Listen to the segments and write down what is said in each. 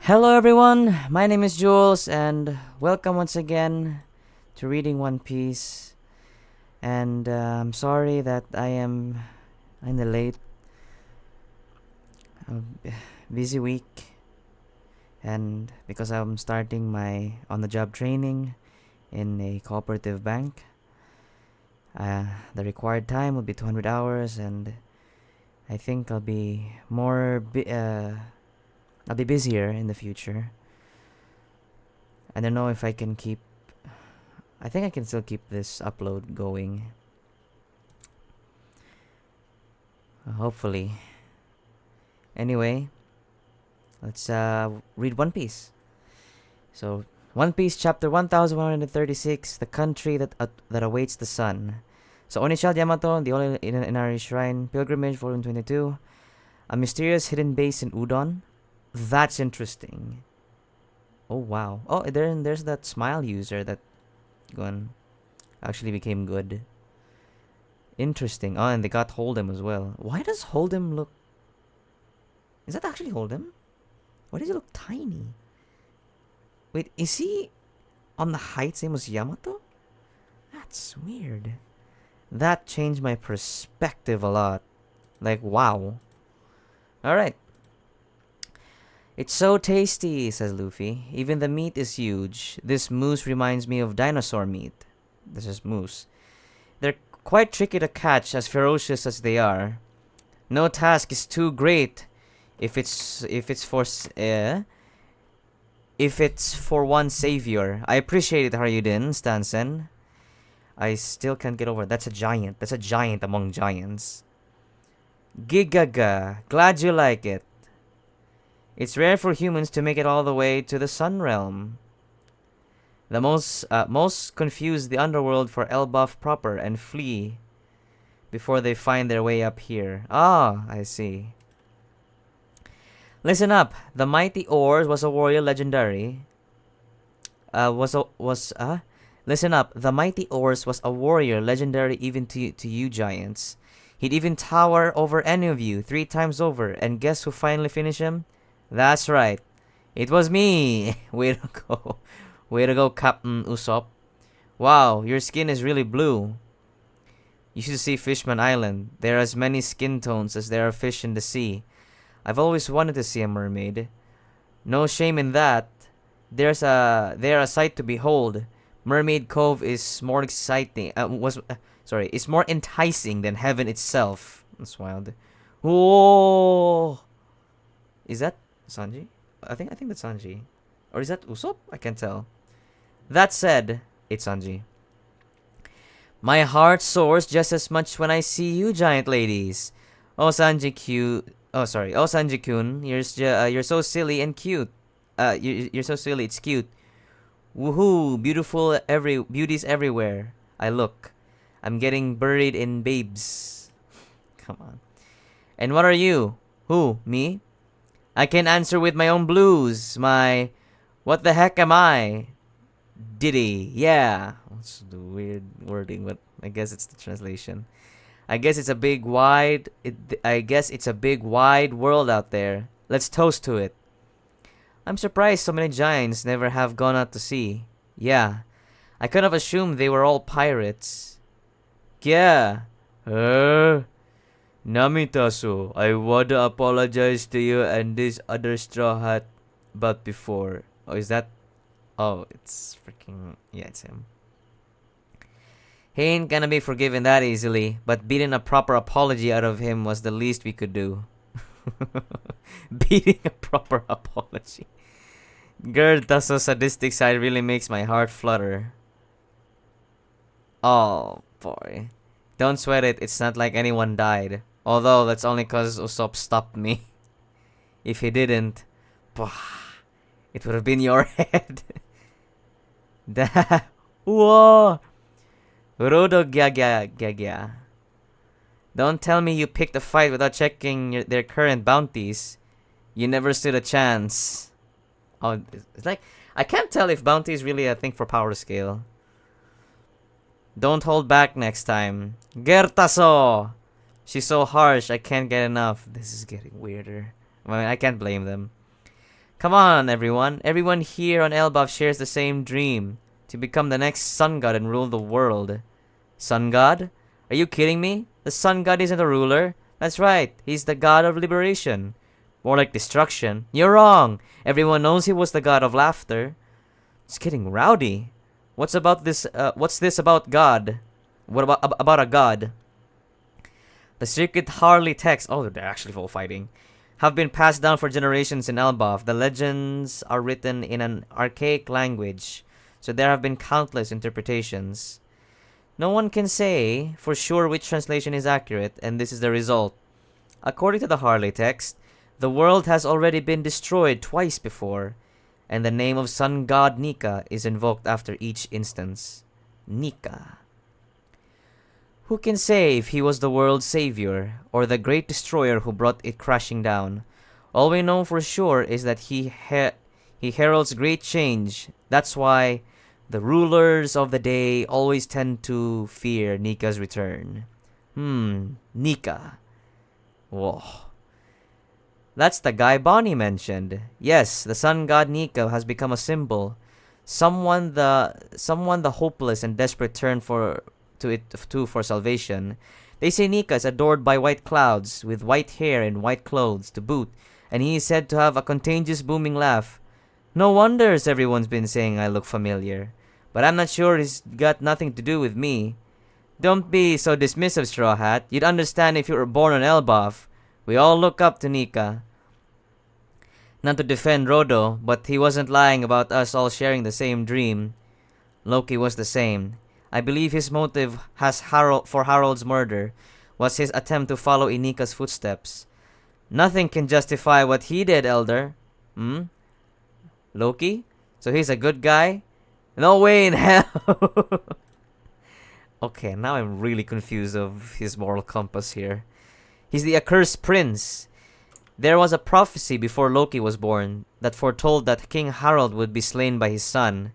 Hello everyone, my name is Jules and welcome once again to reading One Piece. And I'm sorry that I am in the late, busy week, and because I'm starting my on-the-job training in a cooperative bank. The required time will be 200 hours, and I think I'll be I'll be busier in the future. I don't know if I can keep. I think I can still keep this upload going. Hopefully. Anyway, let's read One Piece. So, One Piece chapter 1136, The Country that Awaits the Sun. So, Onichal Yamato, the only Inari Shrine Pilgrimage, volume 22. A mysterious hidden base in Udon. That's interesting. Oh wow. Oh, there's that smile user that gone actually became good. Interesting. Oh, and they got Hold'em as well. Why does Hold'em look? Is that actually Hold'em? Why does he look tiny? Wait, is he on the height same as Yamato? That's weird. That changed my perspective a lot. Like, wow. Alright. It's so tasty, says Luffy. Even the meat is huge. This moose reminds me of dinosaur meat. This is moose. They're quite tricky to catch, as ferocious as they are. No task is too great if it's for one savior. I appreciate it, Haryuden, Stansen. I still can't get over it. That's a giant. That's a giant among giants. Gigaga. Glad you like it. It's rare for humans to make it all the way to the Sun Realm. The most confuse the underworld for Elbaf proper and flee before they find their way up here. Ah, I see. Listen up. The mighty Oars was a warrior legendary. Listen up. The mighty Oars was a warrior legendary even to you giants. He'd even tower over any of you 3 times over. And guess who finally finished him? That's right. It was me. Way to go. Way to go, Captain Usopp. Wow, your skin is really blue. You should see Fishman Island. There are as many skin tones as there are fish in the sea. I've always wanted to see a mermaid. No shame in that. They're a sight to behold. Mermaid Cove is more exciting. Is more enticing than heaven itself. That's wild. Whoa! Is that Sanji? I think that's Sanji. Or is that Usopp? I can't tell. That said, it's Sanji. My heart soars just as much when I see you giant ladies. Oh Sanji-kun, you're so silly and cute. You're so silly, it's cute. Woohoo, beauties everywhere. I look. I'm getting buried in babes. Come on. And what are you? Who? Me? I can answer with my own blues. What the heck am I? Diddy. Yeah. That's the weird wording, but I guess it's the translation. I guess it's a big wide world out there. Let's toast to it. I'm surprised so many giants never have gone out to sea. Yeah. I could have assumed they were all pirates. Yeah. Namitasu, I wanna apologize to you and this other straw hat about before. Oh, is that? Oh, it's freaking... Yeah, it's him. He ain't gonna be forgiven that easily, but beating a proper apology out of him was the least we could do. Beating a proper apology. Girl, Tasso's sadistic side really makes my heart flutter. Oh, boy. Don't sweat it, it's not like anyone died. Although, that's only cause Usopp stopped me. If he didn't, it would have been your head. Whoa! Urodo Gyagya. Don't tell me you picked a fight without checking their current bounties. You never stood a chance. Oh, it's like... I can't tell if bounty is really a thing for power scale. Don't hold back next time. Gertaso! She's so harsh, I can't get enough. This is getting weirder. I mean, I can't blame them. Come on, everyone. Everyone here on Elbaf shares the same dream. To become the next sun god and rule the world. Sun god? Are you kidding me? The sun god isn't a ruler. That's right. He's the god of liberation. More like destruction. You're wrong. Everyone knows he was the god of laughter. It's getting rowdy. What's this about God? What about a god? The secret Harley texts, oh, they're actually full fighting, have been passed down for generations in Elbaf. The legends are written in an archaic language, so there have been countless interpretations. No one can say for sure which translation is accurate, and this is the result. According to the Harley text, the world has already been destroyed twice before, and the name of sun god Nika is invoked after each instance. Nika. Who can say if he was the world's savior, or the great destroyer who brought it crashing down? All we know for sure is that he heralds great change. That's why the rulers of the day always tend to fear Nika's return. Nika. Whoa. That's the guy Bonnie mentioned. Yes, the sun god Nika has become a symbol. Someone the hopeless and desperate turn for salvation. They say Nika is adored by white clouds, with white hair and white clothes to boot, and he is said to have a contagious booming laugh. No wonders everyone's been saying I look familiar. But I'm not sure he's got nothing to do with me. Don't be so dismissive, Straw Hat. You'd understand if you were born on Elbaf. We all look up to Nika. Not to defend Rodo, but he wasn't lying about us all sharing the same dream. Loki was the same. I believe his motive for Harold's murder was his attempt to follow in Nika's footsteps. Nothing can justify what he did, Elder. Loki? So he's a good guy? No way in hell! Okay, now I'm really confused of his moral compass here. He's the accursed prince. There was a prophecy before Loki was born that foretold that King Harold would be slain by his son.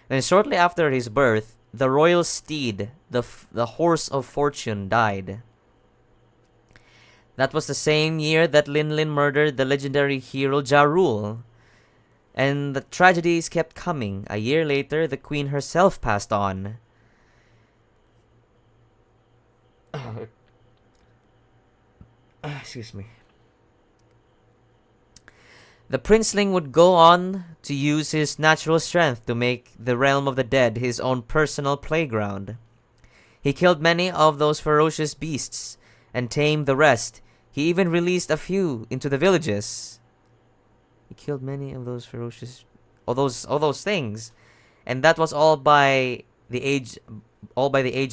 Then shortly after his birth, the royal steed, the horse of fortune, died. That was the same year that Lin murdered the legendary hero Ja Rule. And the tragedies kept coming. A year later, the queen herself passed on. Excuse me. The princeling would go on to use his natural strength to make the realm of the dead his own personal playground. He killed many of those ferocious beasts and tamed the rest. He even released a few into the villages. He killed many of those ferocious, all those things, and that was all by the age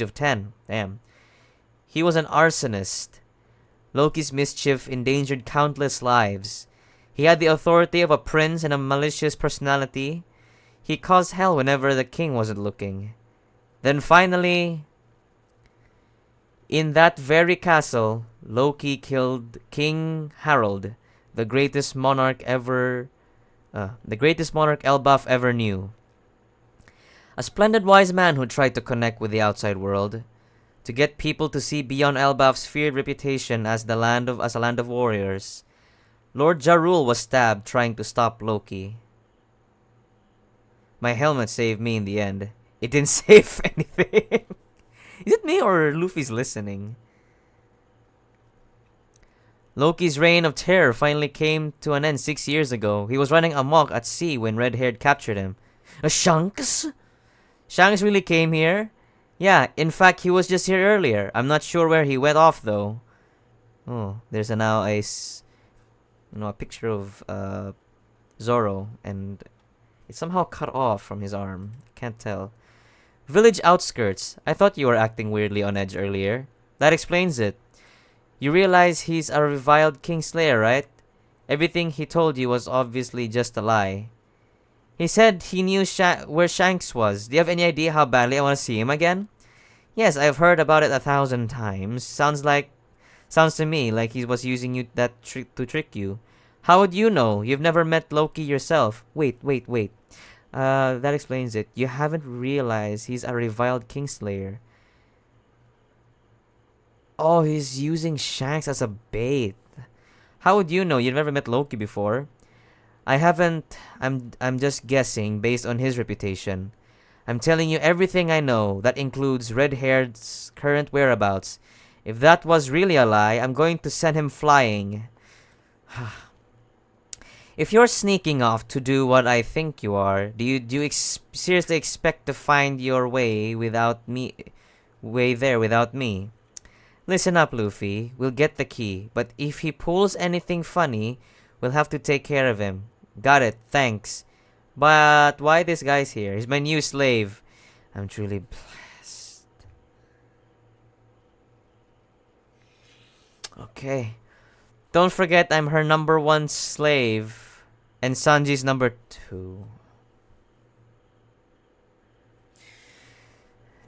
of 10. Damn. He was an arsonist. Loki's mischief endangered countless lives. He had the authority of a prince and a malicious personality. He caused hell whenever the king wasn't looking. Then finally, in that very castle, Loki killed King Harold, the greatest monarch Elbaf ever knew. A splendid wise man who tried to connect with the outside world, to get people to see beyond Elbaf's feared reputation as a land of warriors. Lord Ja Rule was stabbed trying to stop Loki. My helmet saved me in the end. It didn't save anything. Is it me or Luffy's listening? Loki's reign of terror finally came to an end 6 years ago. He was running amok at sea when Red-Haired captured him. A Shanks? Shanks really came here? Yeah, in fact, he was just here earlier. I'm not sure where he went off, though. Oh, there's now a picture of Zoro, and it's somehow cut off from his arm. Can't tell. Village outskirts. I thought you were acting weirdly on edge earlier. That explains it. You realize he's a reviled Kingslayer, right? Everything he told you was obviously just a lie. He said he knew where Shanks was. Do you have any idea how badly I want to see him again? Yes, I've heard about it 1,000 times. Sounds to me like he was using you to trick you. How would you know? You've never met Loki yourself. Wait. That explains it. You haven't realized he's a reviled Kingslayer. Oh, he's using Shanks as a bait. How would you know? You've never met Loki before. I haven't. I'm just guessing based on his reputation. I'm telling you everything I know. That includes red-haired's current whereabouts. If that was really a lie, I'm going to send him flying. If you're sneaking off to do what I think you are, do you seriously expect to find your way there without me? Listen up, Luffy. We'll get the key, but if he pulls anything funny, we'll have to take care of him. Got it. Thanks. But why this guy's here? He's my new slave. I'm truly blessed. Okay. Don't forget I'm her #1 slave. And Sanji's #2.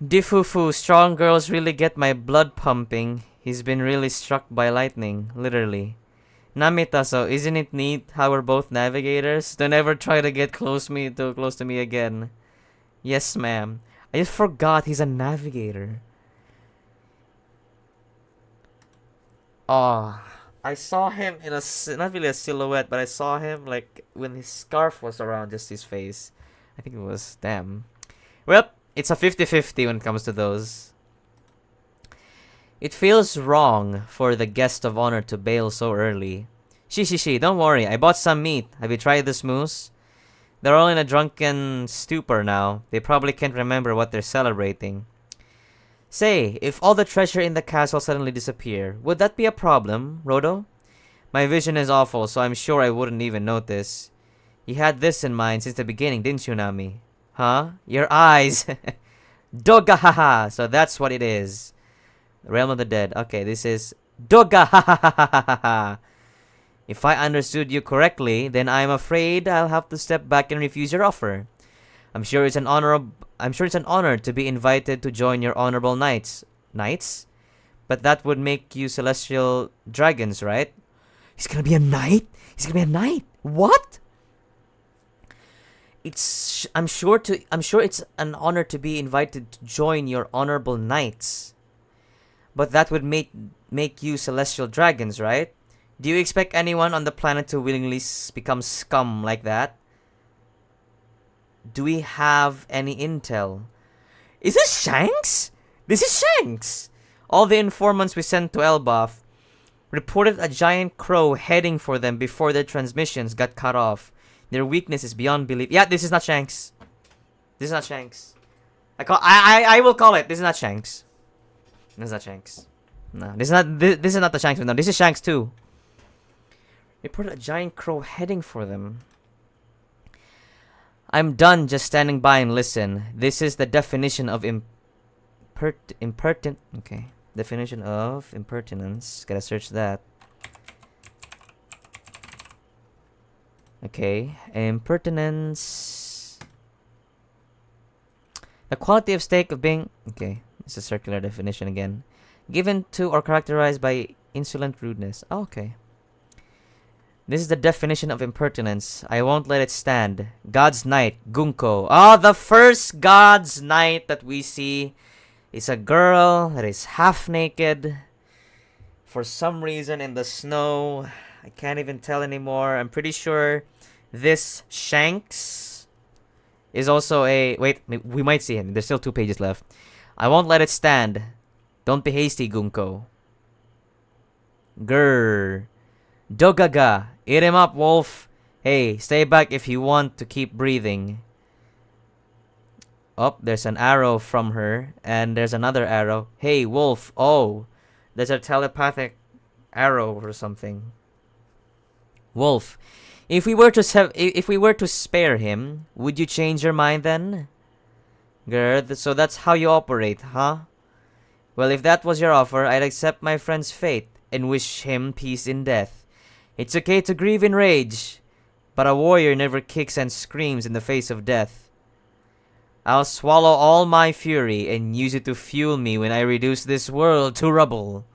Difufu, strong girls really get my blood pumping. He's been really struck by lightning, literally. Namitaso, isn't it neat how we're both navigators? Don't ever try to get close to me again. Yes, ma'am. I just forgot he's a navigator. Oh, I saw him in not really a silhouette, but I saw him like when his scarf was around just his face. I think it was, damn. Well, it's a 50-50 when it comes to those. It feels wrong for the guest of honor to bail so early. She, don't worry. I bought some meat. Have you tried this moose? They're all in a drunken stupor now. They probably can't remember what they're celebrating. Say, if all the treasure in the castle suddenly disappear, would that be a problem, Rodo? My vision is awful, so I'm sure I wouldn't even notice. You had this in mind since the beginning, didn't you, Nami? Huh? Your eyes! Dogahaha! So that's what it is. Realm of the Dead. Okay, this is Dogahaha! If I understood you correctly, then I'm afraid I'll have to step back and refuse your offer. I'm sure it's an honor to be invited to join your honorable knights. Knights? But that would make you celestial dragons, right? He's gonna be a knight? He's gonna be a knight? What? I'm sure it's an honor to be invited to join your honorable knights. But that would make you celestial dragons, right? Do you expect anyone on the planet to willingly become scum like that? Do we have any intel? Is this Shanks? This is Shanks! All the informants we sent to Elbaf reported a giant crow heading for them before their transmissions got cut off. Their weakness is beyond belief. Yeah, this is not Shanks. This is not Shanks. I will call it. This is not Shanks. This is not Shanks. No, this is not the Shanks. No, this is Shanks too. Reported a giant crow heading for them. I'm done just standing by and listen. This is the definition of impertinent. Okay, definition of impertinence. Gotta search that. Okay, impertinence. The quality of state of being. Okay, it's a circular definition again. Given to or characterized by insolent rudeness. Oh, okay. This is the definition of impertinence. I won't let it stand. God's Knight, Gunko. The first God's Knight that we see is a girl that is half naked. For some reason in the snow. I can't even tell anymore. I'm pretty sure this Shanks is also a... Wait, we might see him. There's still 2 pages left. I won't let it stand. Don't be hasty, Gunko. Grrr. Dogaga. Eat him up, Wolf. Hey, stay back if you want to keep breathing. Oh, there's an arrow from her. And there's another arrow. Hey, Wolf. Oh, there's a telepathic arrow or something. Wolf, if we were to spare him, would you change your mind then? Grr, so that's how you operate, huh? Well, if that was your offer, I'd accept my friend's fate and wish him peace in death. It's okay to grieve in rage, but a warrior never kicks and screams in the face of death. I'll swallow all my fury and use it to fuel me when I reduce this world to rubble.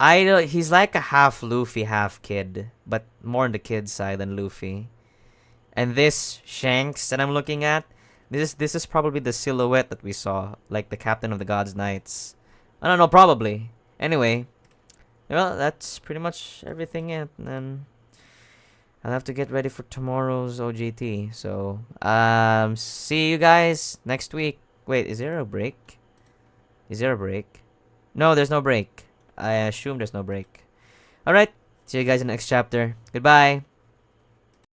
He's like a half Luffy, half kid, but more on the kid side than Luffy. And this Shanks that I'm looking at, this is probably the silhouette that we saw, like the captain of the God's Knights. I don't know, probably. Anyway, well, that's pretty much everything. And then I'll have to get ready for tomorrow's OJT. So, see you guys next week. Wait, is there a break? Is there a break? No, there's no break. I assume there's no break. Alright, see you guys in the next chapter. Goodbye.